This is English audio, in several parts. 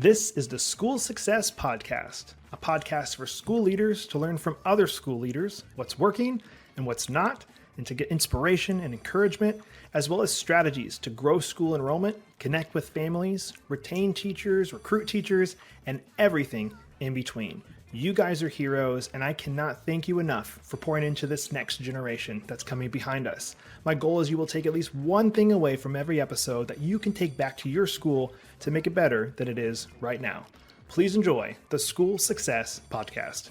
This is the School Success Podcast, a podcast for school leaders to learn from other school leaders what's working and what's not, and to get inspiration and encouragement, as well as strategies to grow school enrollment, connect with families, retain teachers, recruit teachers, and everything in between. You guys are heroes, and I cannot thank you enough for pouring into this next generation that's coming behind us. My goal is you will take at least one thing away from every episode that you can take back to your school to make it better than it is right now. Please enjoy the School Success Podcast.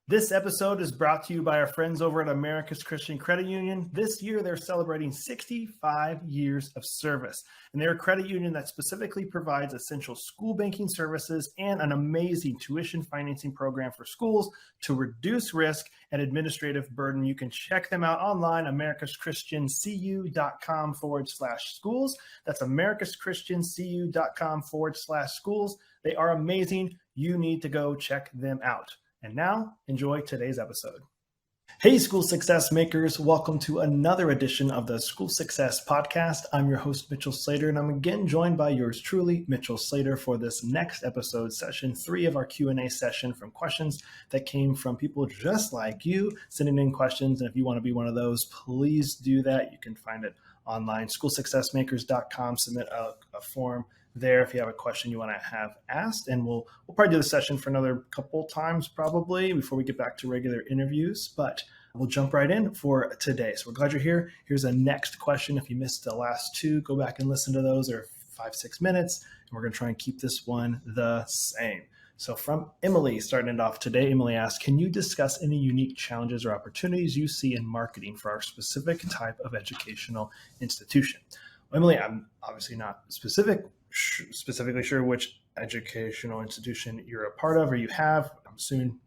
This episode is brought to you by our friends over at America's Christian Credit Union. This year, they're celebrating 65 years of service, and they're a credit union that specifically provides essential school banking services and an amazing tuition financing program for schools to reduce risk and administrative burden. You can check them out online, americaschristiancu.com/schools. That's americaschristiancu.com/schools. They are amazing. You need to go check them out. And now, enjoy today's episode. Hey, School Success Makers. Welcome to another edition of the School Success Podcast. I'm your host, Mitchell Slater, and I'm again joined by yours truly, Mitchell Slater, for this next episode, session 3 of our Q&A session from questions that came from people just like you, sending in questions. And if you want to be one of those, please do that. You can find it online, schoolsuccessmakers.com. Submit a form there if you have a question you want to have asked, and we'll probably do the session for another couple times probably before we get back to regular interviews, but we'll jump right in for today. So we're glad you're here. Here's a next question. If you missed the last two, go back and listen to those. They're 5-6 minutes, and we're going to try and keep this one the same. So from Emily, starting it off today, Emily asked, can you discuss any unique challenges or opportunities you see in marketing for our specific type of educational institution? Well, Emily, I'm obviously not specifically sure which educational institution you're a part of or you have. I'm assuming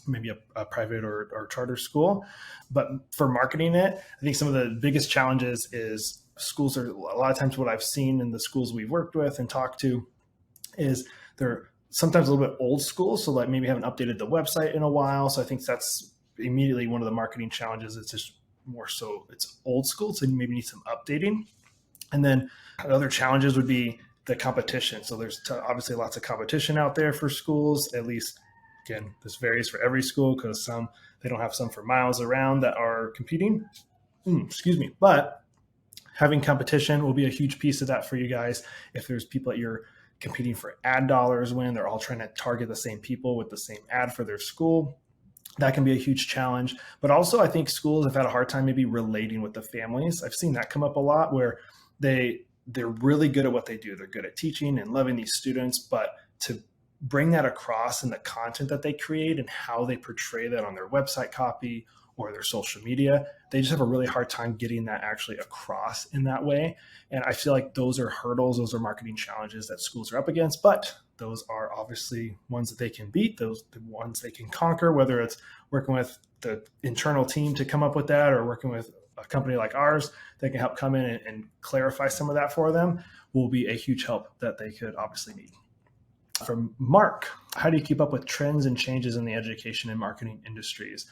maybe a private or charter school. But for marketing it, I think some of the biggest challenges is schools are, a lot of times what I've seen in the schools we've worked with and talked to is they're sometimes a little bit old school. So like maybe haven't updated the website in a while. So I think that's immediately one of the marketing challenges. It's just more so it's old school. So you maybe need some updating. And then other challenges would be the competition. So there's obviously lots of competition out there for schools. At least, again, this varies for every school because they don't have some for miles around that are competing. But having competition will be a huge piece of that for you guys. If there's people that you're competing for ad dollars when they're all trying to target the same people with the same ad for their school, that can be a huge challenge. But also I think schools have had a hard time maybe relating with the families. I've seen that come up a lot where they're really good at what they do. They're good at teaching and loving these students, but to bring that across in the content that they create and how they portray that on their website copy or their social media, they just have a really hard time getting that actually across in that way. And I feel like those are hurdles, those are marketing challenges that schools are up against, but those are obviously ones that they can beat, those the ones they can conquer, whether it's working with the internal team to come up with that or working with a company like ours that can help come in and clarify some of that for them will be a huge help that they could obviously need. From Mark, how do you keep up with trends and changes in the education and marketing industries?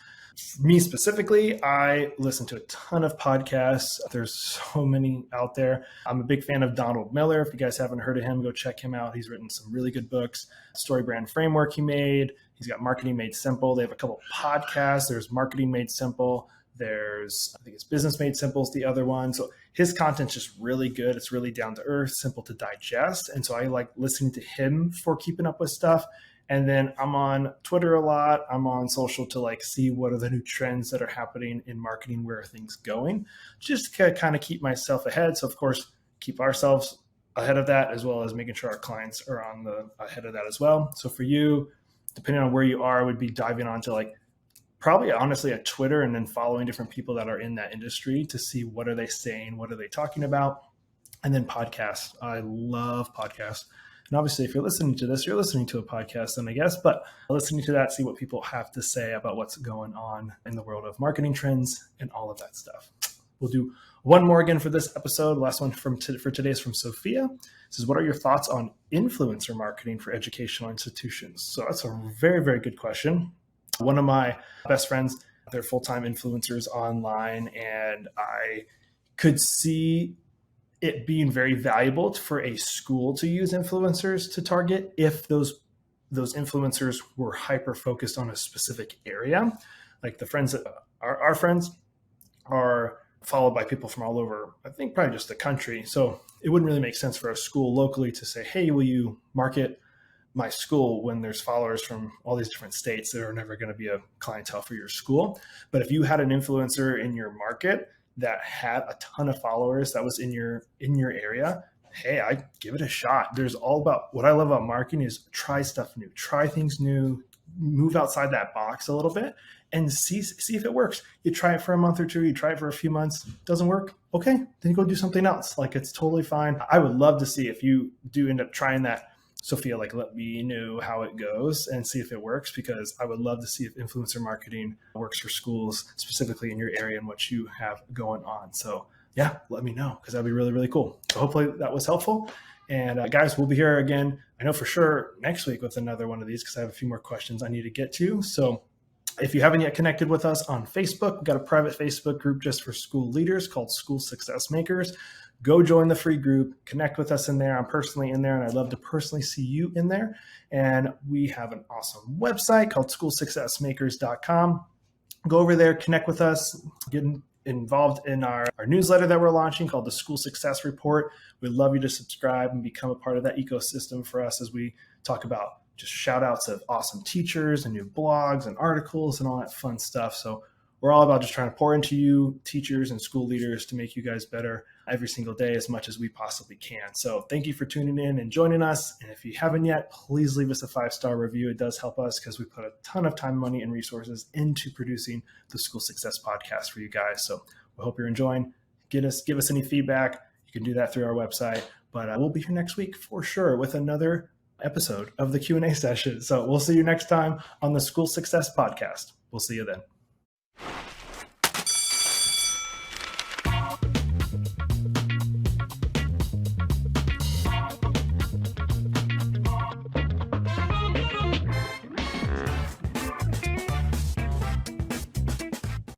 Me specifically, I listen to a ton of podcasts. There's so many out there. I'm a big fan of Donald Miller. If you guys haven't heard of him, go check him out. He's written some really good books. Story Brand Framework he made. He's got Marketing Made Simple. They have a couple podcasts. There's Marketing Made Simple. There's, I think it's Business Made Simple is the other one. So his content's just really good. It's really down to earth, simple to digest. And so I like listening to him for keeping up with stuff. And then I'm on Twitter a lot. I'm on social to like see what are the new trends that are happening in marketing, where are things going, just to kind of keep myself ahead. So of course, keep ourselves ahead of that, as well as making sure our clients are ahead of that as well. So for you, depending on where you are, I would be diving onto like probably honestly at Twitter and then following different people that are in that industry to see what are they saying, what are they talking about, and then podcasts. I love podcasts. And obviously, if you're listening to this, you're listening to a podcast then I guess, but listening to that, see what people have to say about what's going on in the world of marketing trends and all of that stuff. We'll do one more again for this episode. Last one for today is from Sophia. It says, what are your thoughts on influencer marketing for educational institutions? So that's a very, very good question. One of my best friends, they're full-time influencers online, and I could see it being very valuable for a school to use influencers to target if those influencers were hyper focused on a specific area. Like the friends that our friends are followed by people from all over, I think probably just the country. So it wouldn't really make sense for a school locally to say, hey, will you market my school when there's followers from all these different states that are never going to be a clientele for your school. But if you had an influencer in your market that had a ton of followers that was in your area, hey, I give it a shot. There's all about what I love about marketing is try stuff new, try things new, move outside that box a little bit and see if it works. You try it for a month or two, you try it for a few months, doesn't work. Okay, then you go do something else. Like, it's totally fine. I would love to see if you do end up trying that, Sophia, like, let me know how it goes and see if it works, because I would love to see if influencer marketing works for schools, specifically in your area and what you have going on. So yeah, let me know, because that'd be really, really cool. So hopefully that was helpful. And guys, we'll be here again, I know for sure, next week with another one of these, because I have a few more questions I need to get to. So if you haven't yet connected with us on Facebook, we've got a private Facebook group just for school leaders called School Success Makers. Go join the free group, connect with us in there. I'm personally in there, and I'd love to personally see you in there. And we have an awesome website called schoolsuccessmakers.com. Go over there, connect with us, get involved in our newsletter that we're launching called the School Success Report. We'd love you to subscribe and become a part of that ecosystem for us as we talk about just shout outs of awesome teachers and new blogs and articles and all that fun stuff. So we're all about just trying to pour into you, teachers and school leaders, to make you guys better every single day as much as we possibly can. So thank you for tuning in and joining us. And if you haven't yet, please leave us a 5-star review. It does help us, because we put a ton of time, money, and resources into producing the School Success Podcast for you guys. So we hope you're enjoying. Give us any feedback. You can do that through our website. But we'll be here next week for sure with another episode of the Q&A session. So we'll see you next time on the School Success Podcast. We'll see you then.